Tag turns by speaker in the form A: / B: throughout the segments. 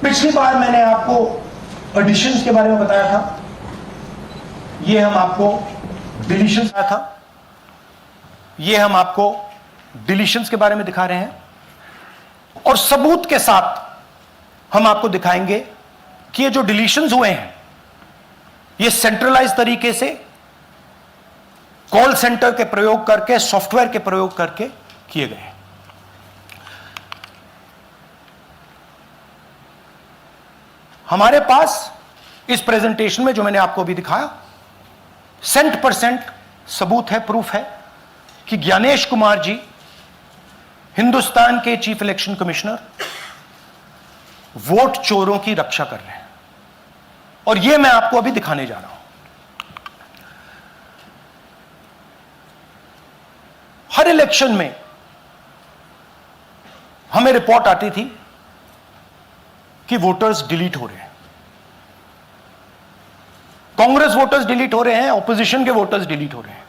A: पिछली बार मैंने आपको एडिशंस के बारे में बताया था, ये हम आपको डिलीशंस बताया था, ये हम आपको डिलीशंस के बारे में दिखा रहे हैं और सबूत के साथ हम आपको दिखाएंगे कि ये जो डिलीशंस हुए हैं ये सेंट्रलाइज तरीके से कॉल सेंटर के प्रयोग करके, सॉफ्टवेयर के प्रयोग करके किए गए हैं। हमारे पास इस प्रेजेंटेशन में जो मैंने आपको अभी दिखाया 100% सबूत है, प्रूफ है कि ज्ञानेश कुमार जी हिंदुस्तान के चीफ इलेक्शन कमिश्नर वोट चोरों की रक्षा कर रहे हैं और यह मैं आपको अभी दिखाने जा रहा हूं। हर इलेक्शन में हमें रिपोर्ट आती थी कि वोटर्स डिलीट हो रहे हैं, कांग्रेस वोटर्स डिलीट हो रहे हैं, ऑपोजिशन के वोटर्स डिलीट हो रहे हैं,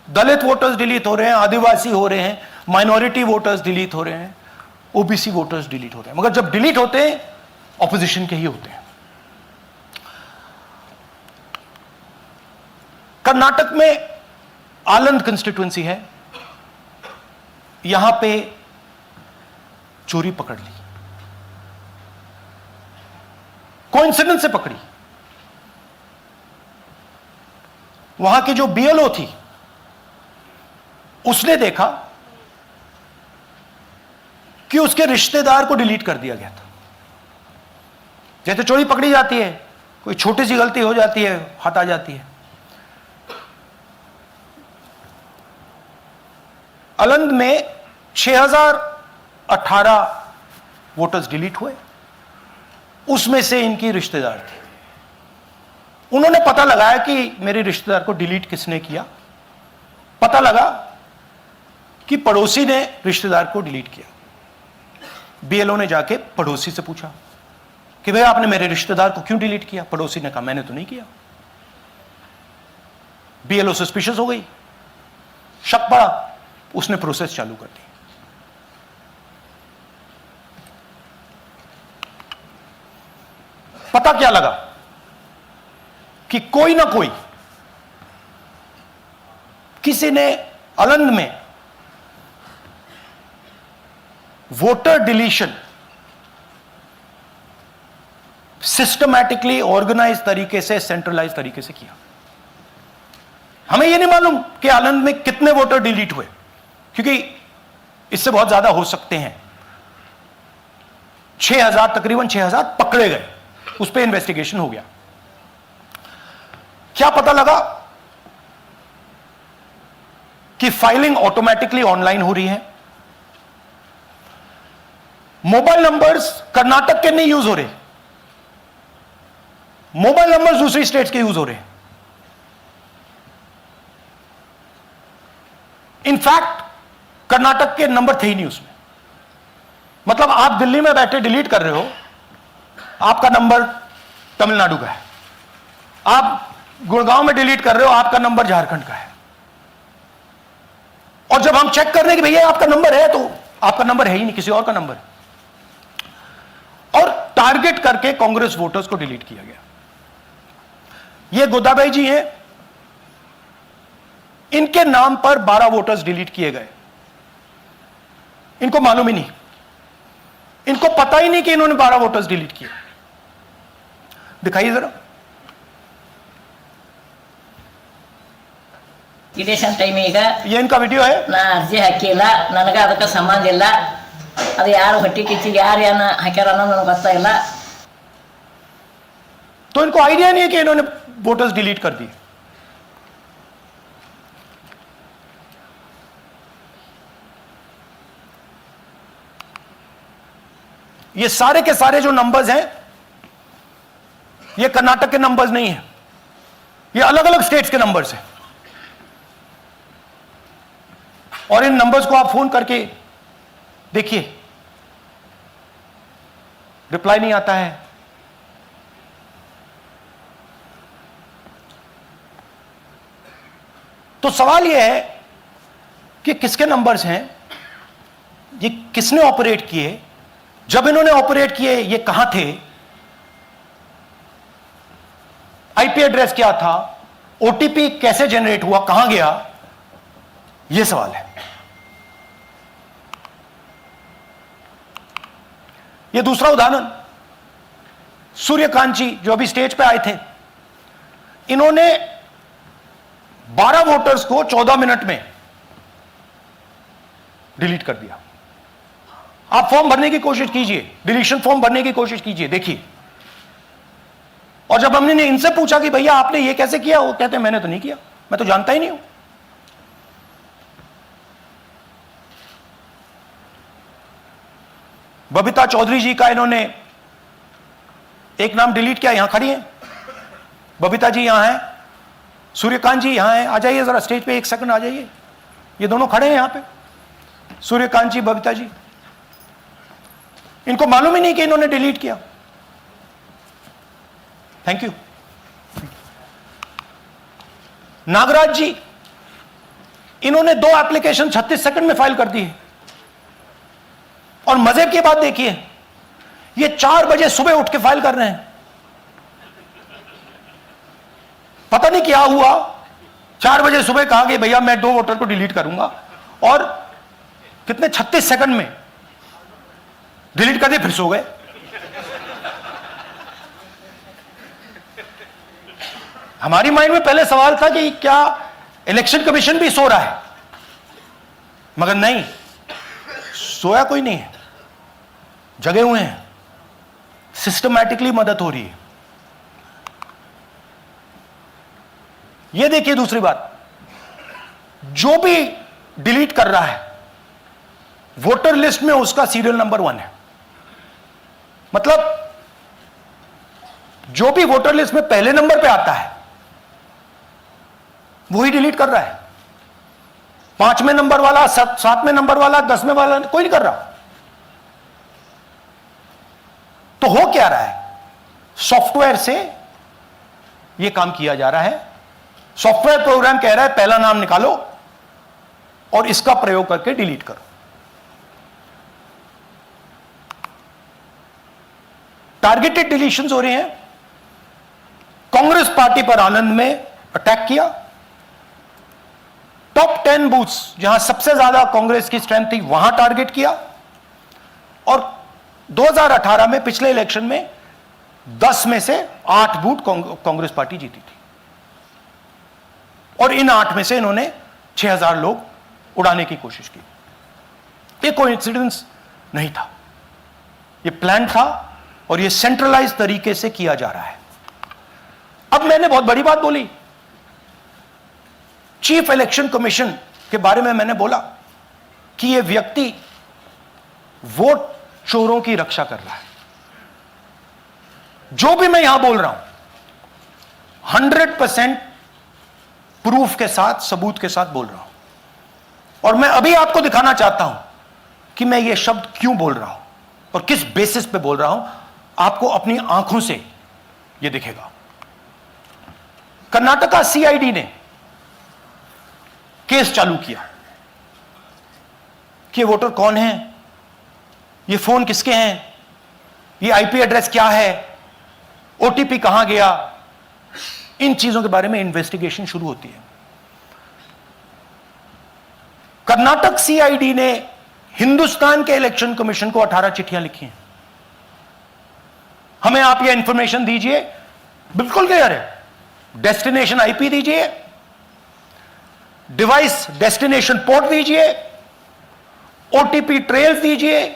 A: दलित वोटर्स डिलीट हो रहे हैं, आदिवासी हो रहे हैं, माइनॉरिटी वोटर्स डिलीट हो रहे हैं, ओबीसी वोटर्स डिलीट हो रहे हैं। मगर जब डिलीट होते हैं ऑपोजिशन के ही होते हैं। कर्नाटक में आलंद कंस्टिट्यूएंसी है, यहां पे चोरी पकड़ ली, कोइंसिडेंस से पकड़ी। वहां की जो बीएलओ थी उसने देखा कि उसके रिश्तेदार को डिलीट कर दिया गया था। जैसे चोरी पकड़ी जाती है, कोई छोटी सी गलती हो जाती है, हाथ आ जाती है। आलंद में 6018 वोटर्स डिलीट हुए, उसमें से इनकी रिश्तेदार थे। उन्होंने पता लगाया कि मेरे रिश्तेदार को डिलीट किसने किया। पता लगा कि पड़ोसी ने रिश्तेदार को डिलीट किया। बीएलओ ने जाके पड़ोसी से पूछा कि भाई आपने मेरे रिश्तेदार को क्यों डिलीट किया। पड़ोसी ने कहा मैंने तो नहीं किया। बीएलओ सस्पिशियस हो गई, शक पड़ा, उसने प्रोसेस चालू कर दी। पता क्या लगा कि कोई ना कोई, किसी ने आलंद में वोटर डिलीशन सिस्टमैटिकली ऑर्गेनाइज तरीके से, सेंट्रलाइज तरीके से किया। हमें यह नहीं मालूम कि आलंद में कितने वोटर डिलीट हुए, क्योंकि इससे बहुत ज्यादा हो सकते हैं। 6000, तकरीबन 6000 पकड़े गए, उस पर इन्वेस्टिगेशन हो गया। क्या पता लगा कि फाइलिंग ऑटोमेटिकली ऑनलाइन हो रही है। मोबाइल नंबर्स कर्नाटक के नहीं यूज हो रहे, मोबाइल नंबर्स दूसरी स्टेट्स के यूज हो रहे हैं। इनफैक्ट कर्नाटक के नंबर थे ही नहीं उसमें। मतलब आप दिल्ली में बैठे डिलीट कर रहे हो, आपका नंबर तमिलनाडु का है। आप गुड़गांव में डिलीट कर रहे हो, आपका नंबर झारखंड का है। और जब हम चेक कर रहे हैं कि भैया आपका नंबर है, तो आपका नंबर है ही नहीं, किसी और का नंबर है। और टारगेट करके कांग्रेस वोटर्स को डिलीट किया गया। ये गोदाबाई जी हैं, इनके नाम पर 12 वोटर्स डिलीट किए गए। इनको मालूम ही नहीं, इनको पता ही नहीं कि इन्होंने 12 वोटर्स डिलीट किए। दिखाइए जरा।
B: ಇಲೆಕ್ಷನ್ ಟೈಮ್ ಈಗ
A: ये इनका वीडियो है।
B: ನಾ ಅರ್ಜಿ ಹಾಕಿಲ್ಲ, ನನಗೆ ಅದಕ್ಕೆ ಸಂಬಂಧ ಇಲ್ಲ। ಅದು ಯಾರು ಹೊಟ್ಟಿ ಕಿಚ್ಚಿಗೆ ಯಾರು ಏನ ಹಾಕ್ಯಾರ ಅನ್ನೋದು ನನಗೆ ಗೊತ್ತಾಗಿಲ್ಲ।
A: तो इनको आइडिया नहीं है कि इन्होंने वोटर्स डिलीट कर दिए। ये सारे के सारे जो नंबर्स हैं ये कर्नाटक के नंबर्स नहीं है, ये अलग अलग स्टेट्स के नंबर्स हैं। और इन नंबर्स को आप फोन करके देखिए, रिप्लाई नहीं आता है। तो सवाल यह है कि किसके नंबर्स हैं, ये किसने ऑपरेट किए, जब इन्होंने ऑपरेट किए ये कहां थे, आईपी एड्रेस क्या था, ओटीपी कैसे जनरेट हुआ, कहां गया, यह सवाल है। यह दूसरा उदाहरण, सूर्यकांत जी जो अभी स्टेज पे आए थे, इन्होंने 12 वोटर्स को 14 मिनट में डिलीट कर दिया। आप फॉर्म भरने की कोशिश कीजिए, डिलीशन फॉर्म भरने की कोशिश कीजिए, देखिए। और जब हमने इनसे पूछा कि भैया आपने ये कैसे किया, वो कहते हैं मैंने तो नहीं किया, मैं तो जानता ही नहीं हूं। बबीता चौधरी जी का इन्होंने एक नाम डिलीट किया, यहां खड़ी हैं बबीता जी, यहां हैं, सूर्यकांत जी यहां हैं, आ जाइए जरा स्टेज पे, 1 सेकंड आ जाइए। ये दोनों खड़े हैं यहां पे, सूर्यकांत जी, बबीता जी। इनको मालूम ही नहीं कि इन्होंने डिलीट किया। Thank you. नागराज जी, इन्होंने 2 एप्लीकेशन 36 सेकंड में फाइल कर दी है। और मजे की बात देखिए, ये 4 बजे सुबह उठ के फाइल कर रहे हैं। पता नहीं क्या हुआ, 4 बजे सुबह कहा कि भैया मैं 2 वोटर को डिलीट करूंगा, और कितने 36 सेकंड में डिलीट कर दिए, फिर सो गए। हमारी माइंड में पहले सवाल था कि क्या इलेक्शन कमीशन भी सो रहा है, मगर नहीं, सोया कोई नहीं है, जगे हुए हैं, सिस्टमैटिकली मदद हो रही है। यह देखिए दूसरी बात, जो भी डिलीट कर रहा है वोटर लिस्ट में उसका सीरियल नंबर 1 है। मतलब जो भी वोटर लिस्ट में पहले नंबर पे आता है वही डिलीट कर रहा है। 5वें नंबर वाला, 7वें नंबर वाला, 10वें वाला कोई नहीं कर रहा। तो हो क्या रहा है, सॉफ्टवेयर से यह काम किया जा रहा है। सॉफ्टवेयर प्रोग्राम कह रहा है पहला नाम निकालो और इसका प्रयोग करके डिलीट करो। टारगेटेड डिलीशंस हो रहे हैं। कांग्रेस पार्टी पर आनंद में अटैक किया। टॉप 10 बूथ्स जहां सबसे ज्यादा कांग्रेस की स्ट्रेंथ थी वहां टारगेट किया। और 2018 में पिछले इलेक्शन में 10 में से 8 बूथ कांग्रेस पार्टी जीती थी, और इन 8 में से इन्होंने 6000 लोग उड़ाने की कोशिश की। यह कोइंसिडेंस नहीं था, यह प्लान था, और यह सेंट्रलाइज तरीके से किया जा रहा है। अब मैंने बहुत बड़ी बात बोली, चीफ इलेक्शन कमीशन के बारे में मैंने बोला कि यह व्यक्ति वोट चोरों की रक्षा कर रहा है। जो भी मैं यहां बोल रहा हूं 100% प्रूफ के साथ, सबूत के साथ बोल रहा हूं। और मैं अभी आपको दिखाना चाहता हूं कि मैं यह शब्द क्यों बोल रहा हूं और किस बेसिस पे बोल रहा हूं। आपको अपनी आंखों से यह दिखेगा। कर्नाटका सीआईडी ने केस चालू किया कि वोटर कौन है, ये फोन किसके हैं, ये आईपी एड्रेस क्या है, ओटीपी कहां गया, इन चीजों के बारे में इन्वेस्टिगेशन शुरू होती है। कर्नाटक सीआईडी ने हिंदुस्तान के इलेक्शन कमीशन को 18 चिट्ठियां लिखी हैं। हमें आप यह इंफॉर्मेशन दीजिए, बिल्कुल क्लियर है, डेस्टिनेशन आईपी दीजिए, डिवाइस डेस्टिनेशन पोर्ट दीजिए, ओटीपी ट्रेल्स दीजिए,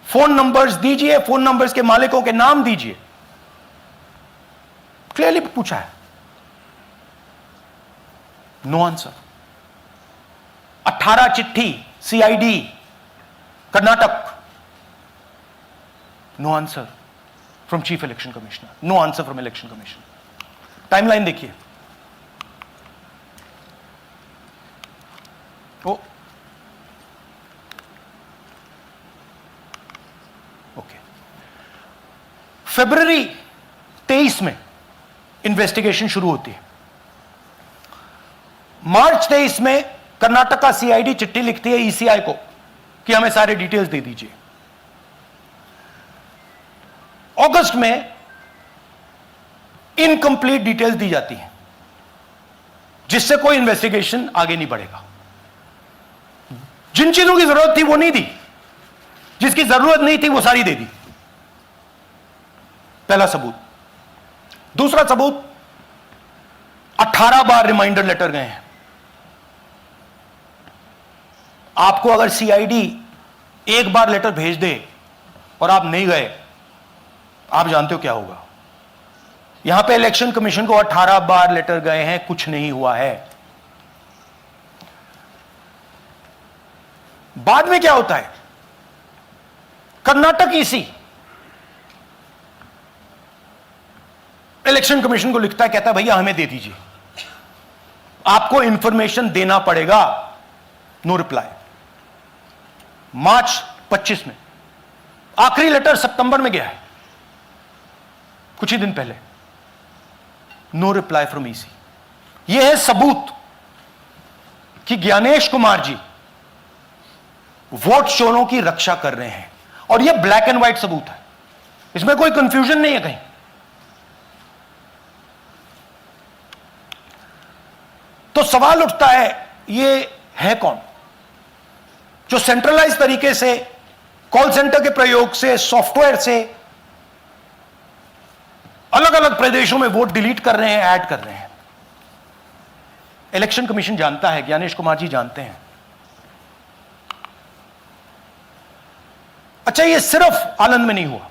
A: फोन नंबर्स दीजिए, फोन नंबर्स के मालिकों के नाम दीजिए। क्लियरली पूछा है, नो आंसर। 18 चिट्ठी CID Karnataka, no answer from chief election commissioner, no answer from election commission. Timeline देखिए, ओके, फरवरी 23 में इन्वेस्टिगेशन शुरू होती है। मार्च 23 में कर्नाटका सीआईडी चिट्ठी लिखती है ईसीआई को कि हमें सारे डिटेल्स दे दीजिए। अगस्त में इनकंप्लीट डिटेल्स दी जाती हैं, जिससे कोई इन्वेस्टिगेशन आगे नहीं बढ़ेगा। जिन चीजों की जरूरत थी वो नहीं दी, जिसकी जरूरत नहीं थी वो सारी दे दी। पहला सबूत। दूसरा सबूत, 18 बार रिमाइंडर लेटर गए हैं। आपको अगर सीआईडी एक बार लेटर भेज दे और आप नहीं गए, आप जानते हो क्या होगा। यहां पे इलेक्शन कमीशन को 18 बार लेटर गए हैं, कुछ नहीं हुआ है। बाद में क्या होता है, कर्नाटक ईसी इलेक्शन कमीशन को लिखता है, कहता है भैया हमें दे दीजिए, आपको इंफॉर्मेशन देना पड़ेगा। No reply. मार्च 25 में आखिरी लेटर सितंबर में गया है, कुछ ही दिन पहले। No reply from EC. यह है सबूत कि ज्ञानेश कुमार जी वोट चोरों की रक्षा कर रहे हैं, और यह ब्लैक एंड व्हाइट सबूत है, इसमें कोई कंफ्यूजन नहीं है कहीं। तो सवाल उठता है, यह है कौन जो सेंट्रलाइज तरीके से कॉल सेंटर के प्रयोग से, सॉफ्टवेयर से अलग अलग प्रदेशों में वोट डिलीट कर रहे हैं, ऐड कर रहे हैं। इलेक्शन कमीशन जानता है, ज्ञानेश कुमार जी जानते हैं। अच्छा, ये सिर्फ आनंद में नहीं हुआ,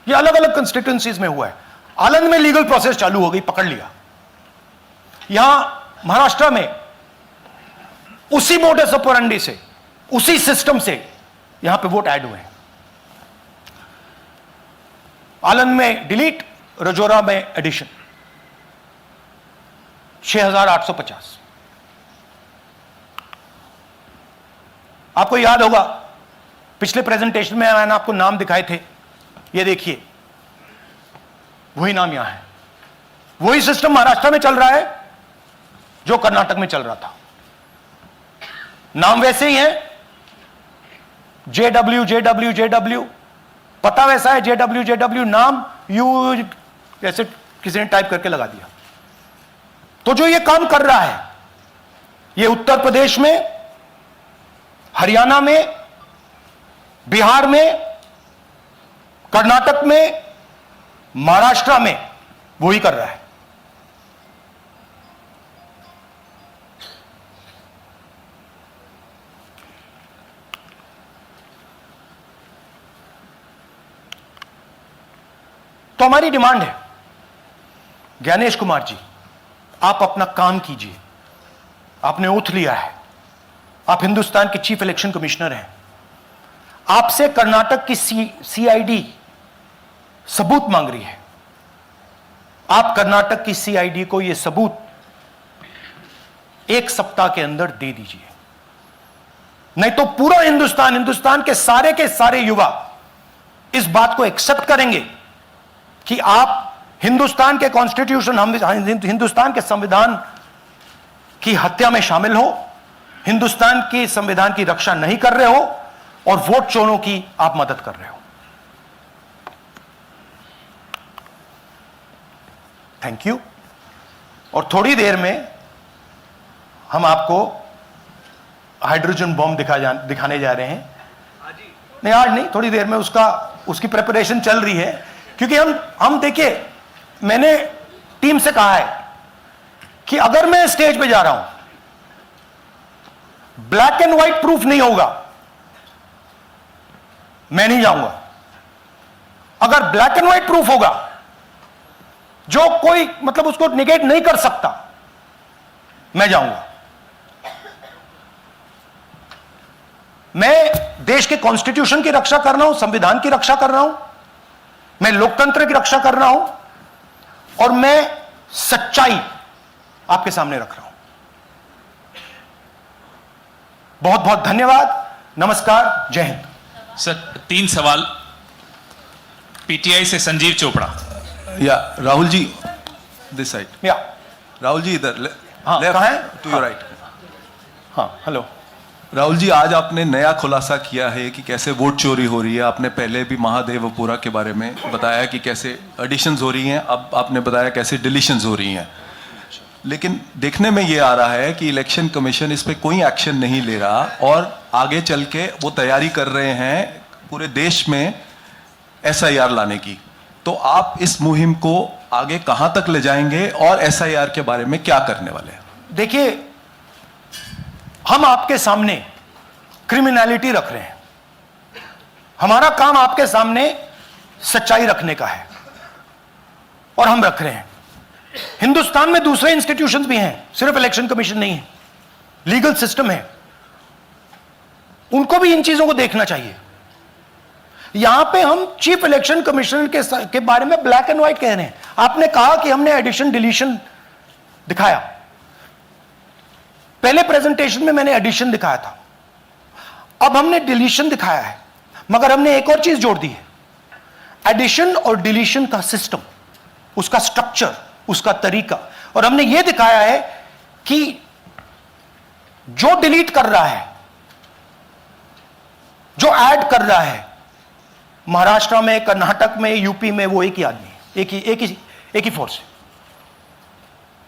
A: ये अलग अलग कंस्टिट्यूएंसीज में हुआ है। आनंद में लीगल प्रोसेस चालू हो गई, पकड़ लिया। यहां महाराष्ट्र में उसी मोडस ऑपरेंडी से, उसी सिस्टम से यहां पे वोट ऐड हुए हैं। आनंद में डिलीट, रजौरा में एडिशन। 6850। आपको याद होगा पिछले प्रेजेंटेशन में मैंने आपको नाम दिखाए थे, ये देखिए वही नाम यहां है। वही सिस्टम महाराष्ट्र में चल रहा है जो कर्नाटक में चल रहा था। नाम वैसे ही है, जेडब्ल्यू जेडब्ल्यू जेडब्ल्यू, पता वैसा है, जेडब्ल्यू जेडब्ल्यू, नाम यू ऐसे किसी ने टाइप करके लगा दिया। तो जो ये काम कर रहा है, ये उत्तर प्रदेश में, हरियाणा में, बिहार में, कर्नाटक में, महाराष्ट्र में वही कर रहा है। तो हमारी डिमांड है, ज्ञानेश कुमार जी, आप अपना काम कीजिए। आपने ओथ लिया है, आप हिंदुस्तान के चीफ इलेक्शन कमिश्नर हैं। आपसे कर्नाटक की सीआईडी सबूत मांग रही है। आप कर्नाटक की सीआईडी को यह सबूत 1 सप्ताह के अंदर दे दीजिए, नहीं तो पूरा हिंदुस्तान के सारे युवा इस बात को एक्सेप्ट करेंगे कि आप हिंदुस्तान के कॉन्स्टिट्यूशन, हिंदुस्तान के संविधान की हत्या में शामिल हो, हिंदुस्तान के संविधान की रक्षा नहीं कर रहे हो, और वोट चोरों की आप मदद कर रहे हो। Thank you. और थोड़ी देर में हम आपको हाइड्रोजन बॉम्ब दिखाने जा रहे हैं। नहीं, आज नहीं, थोड़ी देर में उसकी प्रिपरेशन चल रही है। क्योंकि हम देखिए, मैंने टीम से कहा है कि अगर मैं स्टेज पे जा रहा हूं, ब्लैक एंड व्हाइट प्रूफ नहीं होगा, मैं नहीं जाऊंगा। अगर ब्लैक एंड व्हाइट प्रूफ होगा, जो कोई मतलब उसको निगेट नहीं कर सकता, मैं जाऊंगा। मैं देश के कॉन्स्टिट्यूशन की रक्षा कर रहा हूं, संविधान की रक्षा कर रहा हूं, मैं लोकतंत्र की रक्षा कर रहा हूं, और मैं सच्चाई आपके सामने रख रहा हूं। बहुत बहुत धन्यवाद, नमस्कार, जय हिंद।
C: सर, 3 सवाल। पीटीआई से संजीव चोपड़ा।
D: या राहुल जी, दिस साइड।
A: या
D: राहुल जी इधर,
A: हाँ,
D: लेफ्ट
A: कहाँ है?
D: To your right.
A: हाँ, हेलो।
D: राहुल जी, आज आपने नया खुलासा किया है कि कैसे वोट चोरी हो रही है। आपने पहले भी महादेवपुरा के बारे में बताया कि कैसे एडिशंस हो रही हैं, अब आपने बताया कैसे डिलीशंस हो रही हैं। लेकिन देखने में ये आ रहा है कि इलेक्शन कमीशन इस पे कोई एक्शन नहीं ले रहा और आगे चल के वो तैयारी कर रहे हैं पूरे देश में SIR लाने की। तो आप इस मुहिम को आगे कहां तक ले जाएंगे और SIR के बारे में क्या करने वाले हैं?
A: देखिए, हम आपके सामने क्रिमिनलिटी रख रहे हैं। हमारा काम आपके सामने सच्चाई रखने का है और हम रख रहे हैं। हिंदुस्तान में दूसरे इंस्टीट्यूशंस भी हैं, सिर्फ इलेक्शन कमीशन नहीं है, लीगल सिस्टम है, उनको भी इन चीजों को देखना चाहिए। यहां पे हम चीफ इलेक्शन कमिश्नर के बारे में ब्लैक एंड व्हाइट कह रहे हैं। आपने कहा कि हमने एडिशन डिलीशन दिखाया, पहले प्रेजेंटेशन में मैंने एडिशन दिखाया था, अब हमने डिलीशन दिखाया है, मगर हमने एक और चीज जोड़ दी है। एडिशन और डिलीशन का सिस्टम, उसका स्ट्रक्चर, उसका तरीका, और हमने यह दिखाया है कि जो डिलीट कर रहा है, जो ऐड कर रहा है, महाराष्ट्र में, कर्नाटक में, यूपी में, वो एक ही आदमी है, एक ही फोर्स है।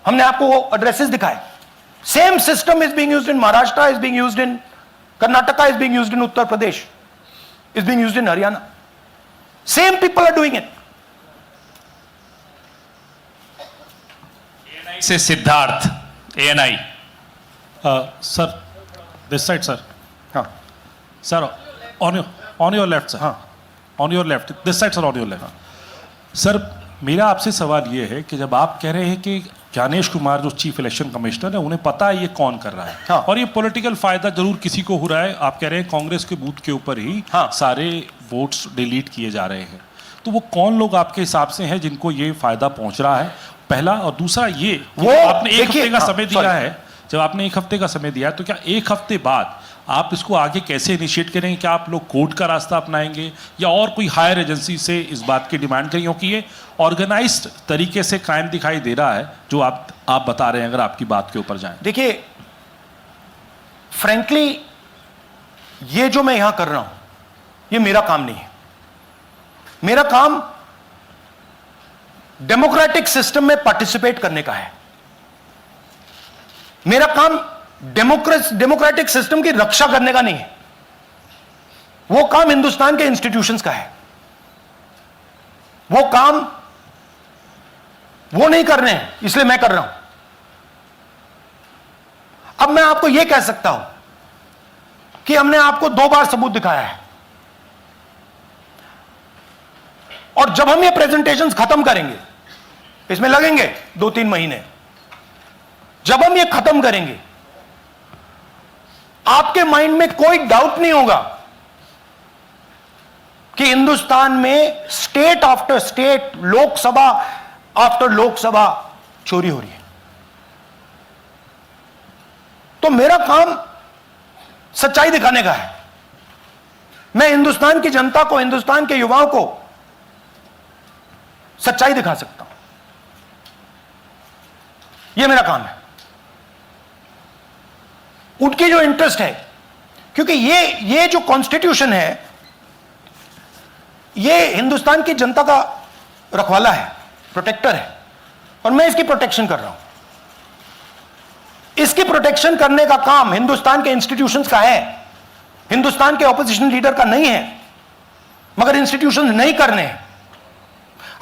A: हमने आपको वो एड्रेसेस दिखाए। Same system is being used in Maharashtra, is being used in Karnataka, is being used in Uttar Pradesh, is being used in Haryana. Same people are doing it.
C: से Siddharth, ANI।
E: Sir, this side, sir.
A: हाँ
E: Sir, on your left, sir.
A: हाँ
E: On your left. This side, sir, on your left. Sir, मेरा आपसे सवाल ये है कि जब आप कह रहे हैं कि ज्ञानेश कुमार जो चीफ इलेक्शन कमिश्नर है, उन्हें पता है ये कौन कर रहा है,
A: हाँ।
E: और ये पॉलिटिकल फायदा जरूर किसी को हो रहा है। आप कह रहे हैं कांग्रेस के बूथ के ऊपर ही
A: हाँ।
E: सारे वोट्स डिलीट किए जा रहे हैं, तो वो कौन लोग आपके हिसाब से हैं जिनको ये फायदा पहुंच रहा है, पहला। और दूसरा ये,
A: वो
E: आपने एक
A: देखिए,
E: हफ्ते का
A: हाँ,
E: समय दिया
A: sorry।
E: है, जब आपने एक हफ्ते का समय दिया है, तो क्या एक हफ्ते बाद आप इसको आगे कैसे इनिशिएट करेंगे? क्या आप लोग कोर्ट का रास्ता अपनाएंगे या और कोई हायर एजेंसी से इस बात की डिमांड करेंगे? क्योंकि ये ऑर्गेनाइज्ड तरीके से क्राइम दिखाई दे रहा है जो आप बता रहे हैं, अगर आपकी बात के ऊपर जाएं।
A: देखिए, फ्रैंकली ये जो मैं यहां कर रहा हूं, ये मेरा काम नहीं है। मेरा काम डेमोक्रेटिक सिस्टम में पार्टिसिपेट करने का है। मेरा काम डेमोक्रेटिक सिस्टम की रक्षा करने का नहीं है। वो काम हिंदुस्तान के इंस्टीट्यूशंस का है। वो काम वो नहीं कर रहे हैं, इसलिए मैं कर रहा हूं। अब मैं आपको यह कह सकता हूं कि हमने आपको 2 बार सबूत दिखाया है, और जब हम ये प्रेजेंटेशंस खत्म करेंगे, इसमें लगेंगे 2-3 महीने, जब हम ये खत्म करेंगे, आपके माइंड में कोई डाउट नहीं होगा कि हिंदुस्तान में state after state, Lok Sabha after Lok Sabha चोरी हो रही है। तो मेरा काम सच्चाई दिखाने का है। मैं हिंदुस्तान की जनता को, हिंदुस्तान के युवाओं को सच्चाई दिखा सकता हूं। यह मेरा काम है। उनकी जो इंटरेस्ट है, क्योंकि ये जो कॉन्स्टिट्यूशन है, ये हिंदुस्तान की जनता का रखवाला है, प्रोटेक्टर है, और मैं इसकी प्रोटेक्शन कर रहा हूं। इसकी प्रोटेक्शन करने का काम हिंदुस्तान के इंस्टीट्यूशंस का है, हिंदुस्तान के ऑपोजिशन लीडर का नहीं है, मगर इंस्टीट्यूशंस नहीं करने हैं।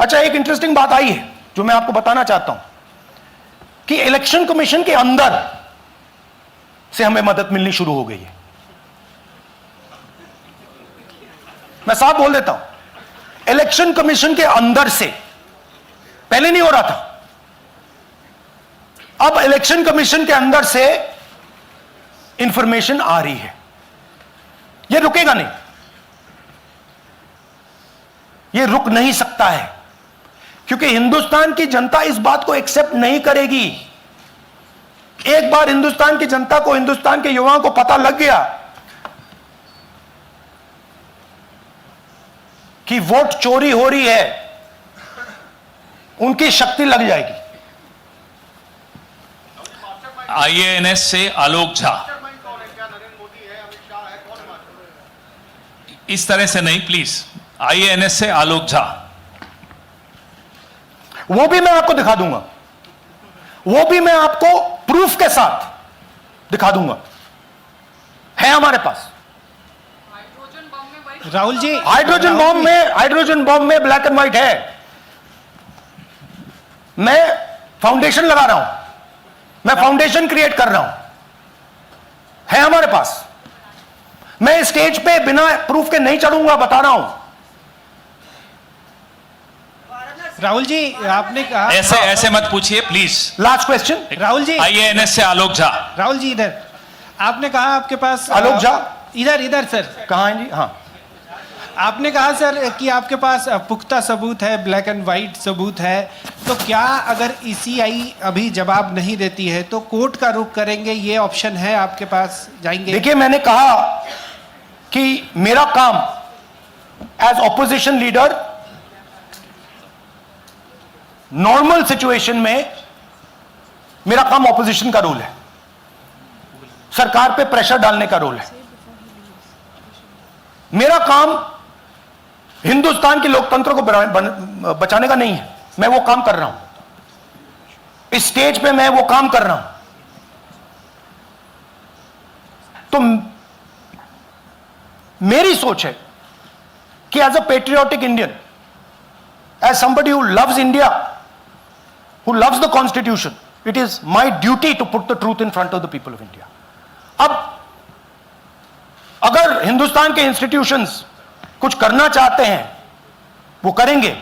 A: अच्छा, एक इंटरेस्टिंग बात आई है जो मैं आपको बताना चाहता हूं कि इलेक्शन कमीशन के अंदर से हमें मदद मिलनी शुरू हो गई है। मैं साफ बोल देता हूं, इलेक्शन कमीशन के अंदर से, पहले नहीं हो रहा था, अब इलेक्शन कमीशन के अंदर से इंफॉर्मेशन आ रही है। यह रुकेगा नहीं, यह रुक नहीं सकता है, क्योंकि हिंदुस्तान की जनता इस बात को एक्सेप्ट नहीं करेगी। एक बार हिंदुस्तान की जनता को, हिंदुस्तान के युवाओं को पता लग गया कि वोट चोरी हो रही है, उनकी शक्ति लग जाएगी।
C: IANS से आलोक झा। इस तरह से नहीं प्लीज। IANS से आलोक झा।
A: वो भी मैं आपको दिखा दूंगा, वो भी मैं आपको प्रूफ के साथ दिखा दूंगा, है हमारे पास।
F: राहुल जी,
A: हाइड्रोजन बॉम्ब में ब्लैक एंड व्हाइट है। मैं फाउंडेशन लगा रहा हूं, मैं फाउंडेशन क्रिएट कर रहा हूं, है हमारे पास। मैं स्टेज पे बिना प्रूफ के नहीं चढ़ूंगा, बता रहा हूं।
F: राहुल जी, आपने कहा
C: ऐसे ऐसे मत पूछिए please.
A: Last question,
F: Rahul ji,
C: IANS से आलोक झा।
F: राहुल जी इधर, आपने कहा आपके पास
A: आलोक झा
F: इधर सर,
A: कहां हैं जी? हाँ,
F: आपने कहा सर कि आपके पास पुख्ता सबूत है, ब्लैक एंड वाइट सबूत है, तो क्या अगर ECI अभी जवाब नहीं देती है तो कोर्ट का रुख करेंगे, ये ऑप्शन है आपके पास, जाएंगे?
A: देखिए, मैंने कहा कि मेरा काम as opposition leader normal situation में मेरा काम ऑपोजिशन का रोल है, सरकार पे प्रेशर डालने का रोल है। मेरा काम हिंदुस्तान के लोकतंत्र को बचाने का नहीं है। मैं वो काम कर रहा हूं, इस स्टेज पे मैं वो काम कर रहा हूं। तो मेरी सोच है कि as a patriotic Indian, as somebody who loves India, who loves the constitution, it is my duty to put the truth in front of the people of India. अब अगर हिंदुस्तान के इंस्टीट्यूशंस कुछ करना चाहते हैं, वो करेंगे।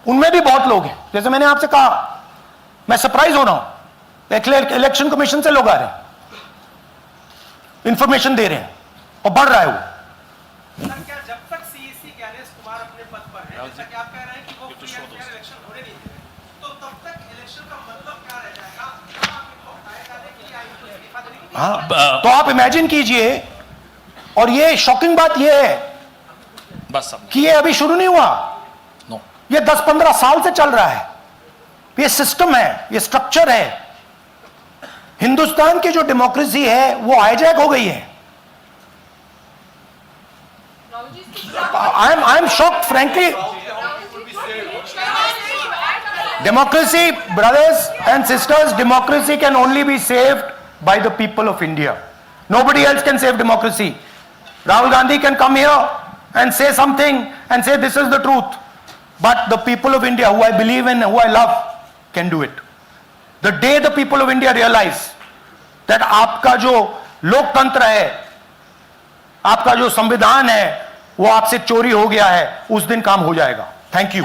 A: उनमें भी बहुत लोग हैं, जैसे मैंने आपसे कहा, मैं सरप्राइज हो रहा हूं, इलेक्शन कमीशन से लोग आ रहे हैं, इंफॉर्मेशन दे रहे हैं और बढ़ रहा है वो।
G: सर, क्या जब तक CEC ज्ञानेश कुमार अपने पद पर है, जैसा कि आप कह रहे हैं कि वो फ्री एंड फेयर इलेक्शन होने नहीं दे रहे, तो तब तक इलेक्शन का मतलब क्या रह जाएगा? क्या आप इनको हटाए जाने के लिए आएंगे, इस्तीफा देने के लिए?
A: हाँ, तो आप इमेजिन कीजिए, और ये शॉकिंग बात ये है
C: बस अब
A: कि ये अभी शुरू नहीं हुआ,
C: नो।
A: ये 10-15 साल से चल रहा है। ये सिस्टम है, ये स्ट्रक्चर है। हिंदुस्तान की जो डेमोक्रेसी है वो हाईजैक हो गई है। I am shocked frankly. Democracy, brothers and sisters, democracy can only be saved by the people of India. Nobody else can save democracy. Rahul Gandhi can come here and say something and say this is the truth. But the people of India, who I believe in, who I love, can do it. The day the people of India realize that आपका जो लोकतंत्र है, आपका जो संविधान है, वो आपसे चोरी हो गया है, उस दिन काम हो जाएगा। Thank you.